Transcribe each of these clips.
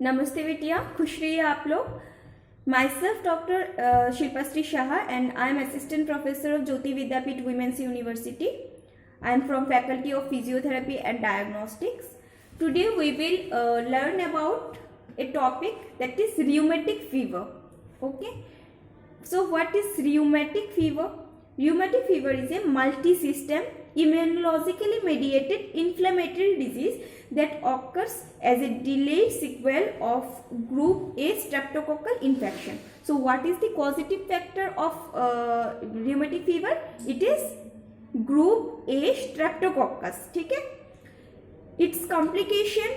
नमस्ते बेटिया, खुश रहिए आप लोग। Myself doctor Shilpashree Shah and I am assistant professor of Jyoti Vidyapeeth women's university. I am from faculty of physiotherapy and diagnostics. Today we will learn about a topic that is rheumatic fever. Okay. So what is rheumatic fever? Rheumatic fever is a multi-system immunologically mediated inflammatory disease that occurs as a delayed sequel of group A streptococcal infection. So what is the causative factor of rheumatic fever? It is group A streptococcus. ठीक है. Its complication,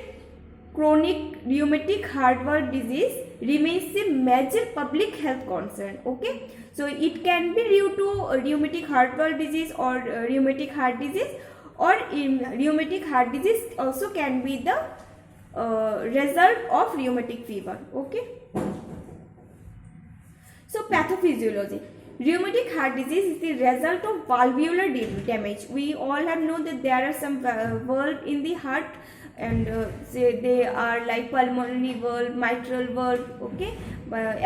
chronic rheumatic heart valve disease, remains a major public health concern. Okay, so it can be due to rheumatic heart valve disease or rheumatic heart disease, or rheumatic heart disease also can be the result of rheumatic fever. Okay, so pathophysiology. Rheumatic heart disease is the result of valvular damage. We all have known that there are some valves in the heart, and they are like pulmonary valve, mitral valve, okay,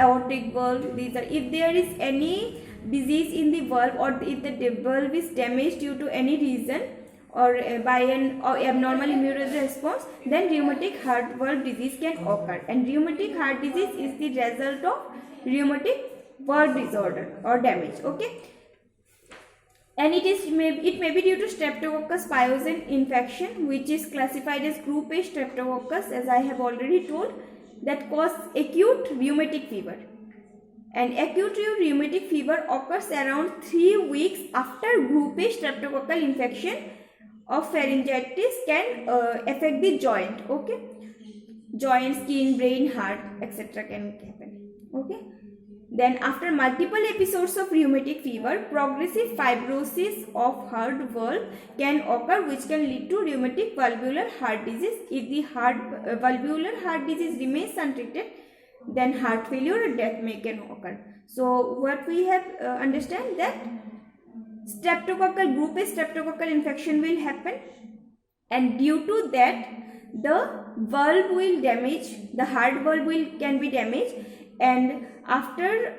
aortic valve. These are, if there is any disease in the valve, or if the valve is damaged due to any reason, or by an abnormal immune response, then rheumatic heart valve disease can occur. And rheumatic heart disease is the result of rheumatic valve disorder or damage. Okay, and it may be due to streptococcus pyogenes infection, which is classified as group A streptococcus, as I have already told, that cause acute rheumatic fever. And acute rheumatic fever occurs around 3 weeks after group A streptococcal infection of pharyngitis can affect the joint. Okay, joint, skin, brain, heart, etc. can happen. Okay. Then after multiple episodes of rheumatic fever, progressive fibrosis of heart valve can occur, which can lead to rheumatic valvular heart disease. If the valvular heart disease remains untreated, then heart failure or death can occur. So what we have understand that streptococcal group A streptococcal infection will happen, and due to that the valve will damage, the heart valve can be damaged, and after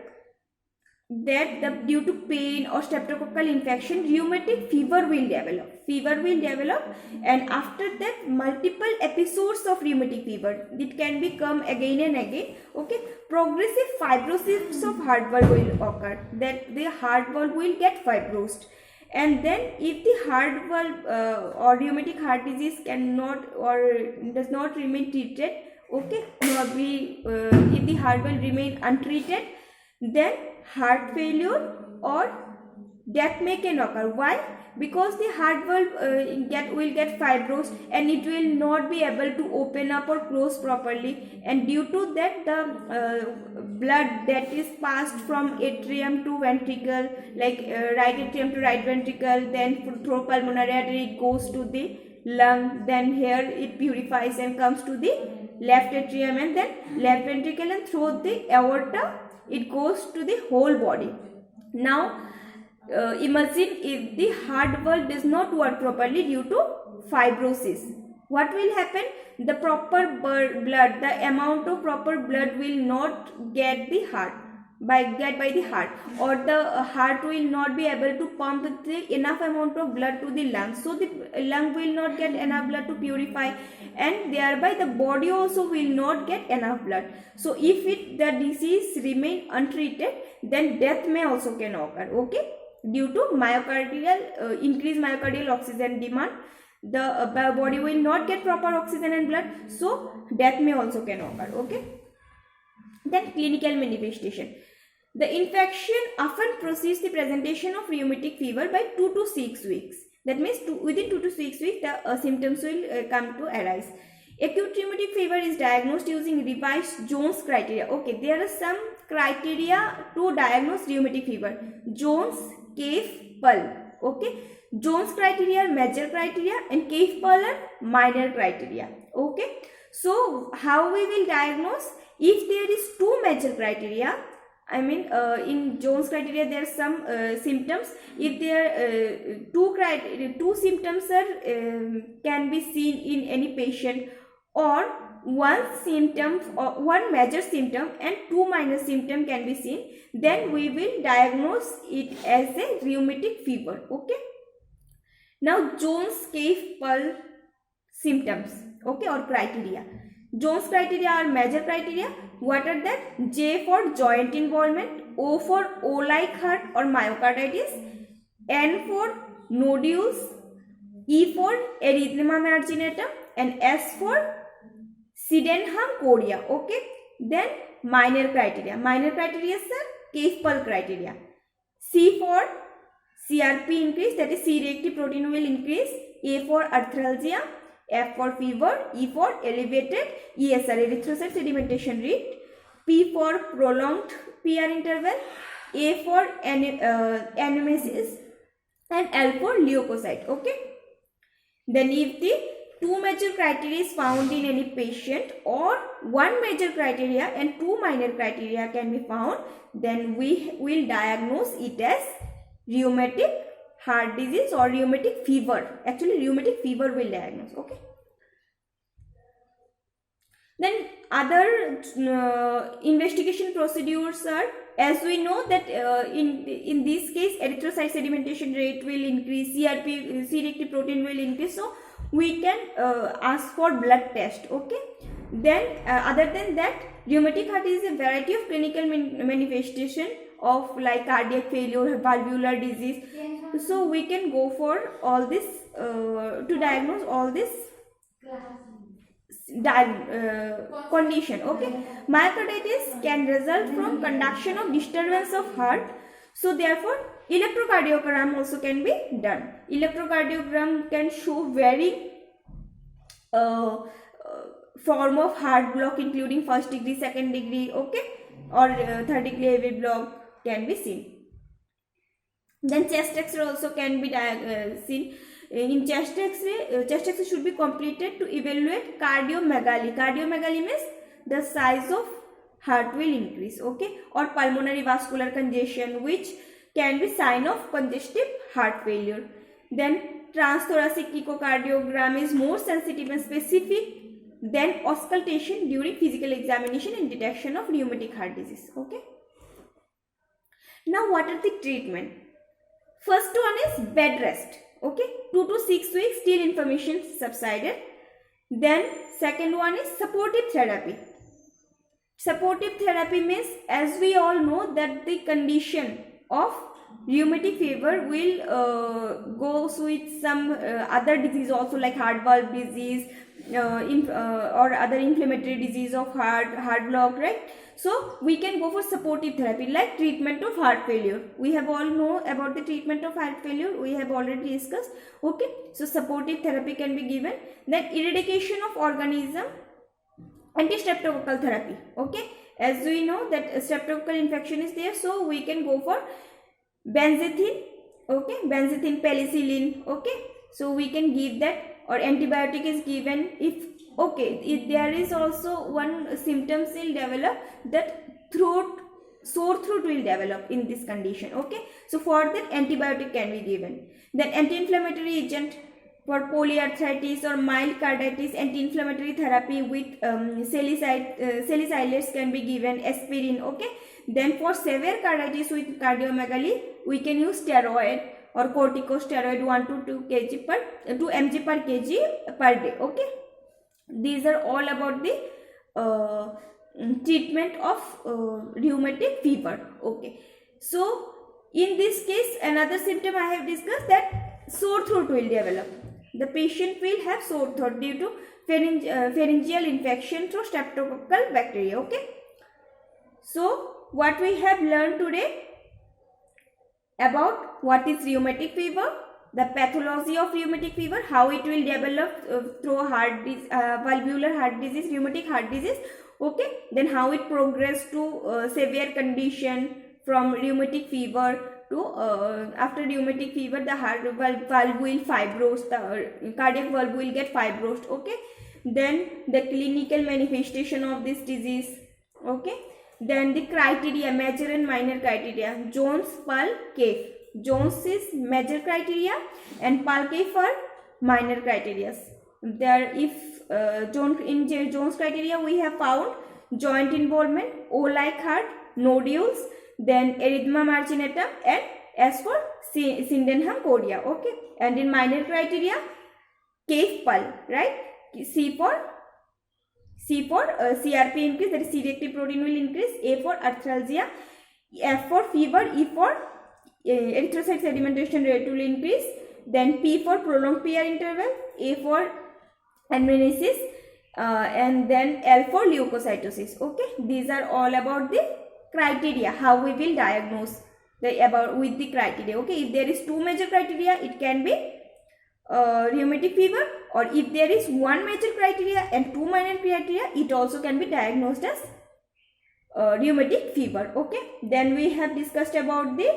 that due to pain or streptococcal infection, rheumatic fever will develop, and after that multiple episodes of rheumatic fever, it can become again and again. Okay, progressive fibrosis of heart valve will occur, that the heart valve will get fibrosed. And then if the heart valve or rheumatic heart disease cannot or does not remain treated, okay, if the heart valve remain untreated, then heart failure or death can occur. Why? Because the heart valve will get fibrosed, and it will not be able to open up or close properly, and due to that the blood that is passed from atrium to ventricle, like right atrium to right ventricle, then through pulmonary artery it goes to the lung, then here it purifies and comes to the left atrium, and then left ventricle, and through the aorta it goes to the whole body. Now imagine if the heart valve does not work properly due to fibrosis, what will happen? The proper blood, the amount of proper blood will not get the heart by the heart, or the heart will not be able to pump the enough amount of blood to the lung, so the lung will not get enough blood to purify, and thereby the body also will not get enough blood. So if the disease remain untreated, then death may also can occur. Okay, due to myocardial increased myocardial oxygen demand, the body will not get proper oxygen and blood, so death may also can occur. Okay, then clinical manifestation. The infection often precedes the presentation of rheumatic fever by 2 to 6 weeks. That means within 2 to 6 weeks the symptoms will come to arise. Acute rheumatic fever is diagnosed using revised Jones criteria. Okay, there are some criteria to diagnose rheumatic fever. Jones, Cave, Pull. Okay, Jones criteria are major criteria, and Cave, Pull are minor criteria. Okay, so how we will diagnose? If there is two major criteria, I mean in Jones criteria there are some symptoms. If there are two symptoms are can be seen in any patient or one symptom or one major symptom and two minor symptom can be seen, then we will diagnose it as a rheumatic fever. Okay, now Jones-Cave-Pall symptoms, okay, or criteria. Jones criteria are major criteria. What are that? J for joint involvement, O for O-like heart or myocarditis, N for nodules, E for erythema marginatum, and S for Sydenham chorea. Okay, then minor criteria. Minor criteria sir, Cave-Pall criteria. C for CRP increase, that is C-reactive protein will increase. A for arthralgia, F for fever, E for elevated ESR, erythrocyte sedimentation rate, P for prolonged PR interval, A for anemesis, and L for leukocyte. Okay, then if the two major criteria is found in any patient or one major criteria and two minor criteria can be found, then we will diagnose it as rheumatic heart disease or rheumatic fever. Actually rheumatic fever will diagnose. Okay, then other investigation procedures are, as we know that in this case erythrocyte sedimentation rate will increase, CRP, C-reactive protein will increase, so we can ask for blood test. Okay, then other than that, rheumatic heart is a variety of clinical manifestation of like cardiac failure, valvular disease, so we can go for all this to diagnose all this condition. Okay, myocarditis can result from conduction of disturbance of heart, so therefore electrocardiogram also can be done. Electrocardiogram can show very form of heart block including first degree, second degree, okay, or third degree AV block can be seen. Then chest X-ray also can be seen. In chest X-ray should be completed to evaluate cardiomegaly. Cardiomegaly means the size of heart will increase, okay, or pulmonary vascular congestion, which can be sign of congestive heart failure. Then transthoracic echocardiogram is more sensitive and specific than auscultation during physical examination and detection of rheumatic heart disease. Okay. Now what are the treatment? First one is bed rest. Okay, 2 to 6 weeks till inflammation subsided. Then second one is supportive therapy. Supportive therapy means, as we all know that the condition of rheumatic fever will go with some other disease also, like heart valve disease or other inflammatory disease of heart block, right? So we can go for supportive therapy like treatment of heart failure. We have all know about the treatment of heart failure, we have already discussed. Okay, so supportive therapy can be given. Then eradication of organism, anti-streptococcal therapy. Okay, as we know that streptococcal infection is there, so we can go for benzathine, okay, benzathine penicillin, okay, so we can give that, or antibiotic is given if, okay, if there is also one symptoms will develop, that sore throat will develop in this condition. Okay, so for that antibiotic can be given. Then anti-inflammatory agent for polyarthritis or mild carditis, anti-inflammatory therapy with salicylates can be given, aspirin. Okay, then for severe carditis with cardiomegaly, we can use steroid or corticosteroid 1 to 2 mg per kg per day. Okay, these are all about the treatment of rheumatic fever. Okay, so in this case another symptom I have discussed, that sore throat will develop. The patient will have sore throat due to pharyngeal infection through streptococcal bacteria. Okay, so what we have learned today about what is rheumatic fever, the pathology of rheumatic fever, how it will develop through valvular heart disease, rheumatic heart disease. Okay, then how it progressed to severe condition from rheumatic fever to after rheumatic fever the heart valve will fibrose, the cardiac valve will get fibrosed. Okay, then the clinical manifestation of this disease. Okay, then the criteria, major and minor criteria, Jones, Pall, Cave. Jones is major criteria and Pall, Cave are minor criteria. there if Jones criteria we have found joint involvement, O-like heart, nodules, then erythema marginatum, and S for Sydenham chorea. Okay, and in minor criteria, cave pulse, right? C for CRP increase, that is C-reactive protein will increase. A for arthralgia, F for fever, E for erythrocyte sedimentation rate will increase. Then P for prolonged PR interval, A for anamnesis, and then L for leukocytosis. Okay, these are all about the criteria, how we will diagnose with the criteria. Okay, if there is two major criteria, it can be rheumatic fever, or if there is one major criteria and two minor criteria, it also can be diagnosed as rheumatic fever. Okay, then we have discussed about the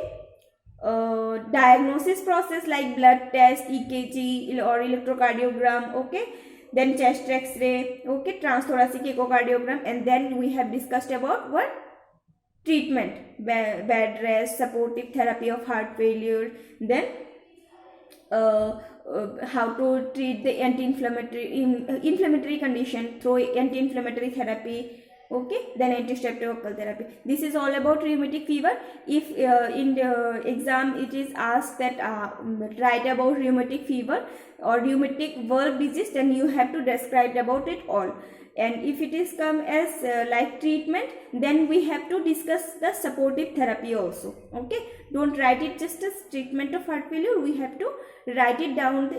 diagnosis process like blood test, EKG or electrocardiogram. Okay, then chest x-ray, okay, transthoracic echocardiogram, and then we have discussed about what treatment, bed rest, supportive therapy of heart failure, then how to treat the inflammatory condition through anti-inflammatory therapy. Okay, then anti-streptococcal therapy. This is all about rheumatic fever. If in the exam it is asked that write about rheumatic fever or rheumatic valve disease, then you have to describe about it all. And if it is come as like treatment, then we have to discuss the supportive therapy also. Okay, don't write it just as treatment of heart failure. We have to write it down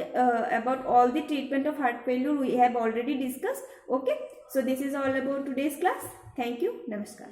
about all the treatment of heart failure we have already discussed. Okay, so this is all about today's class. Thank you. Namaskar.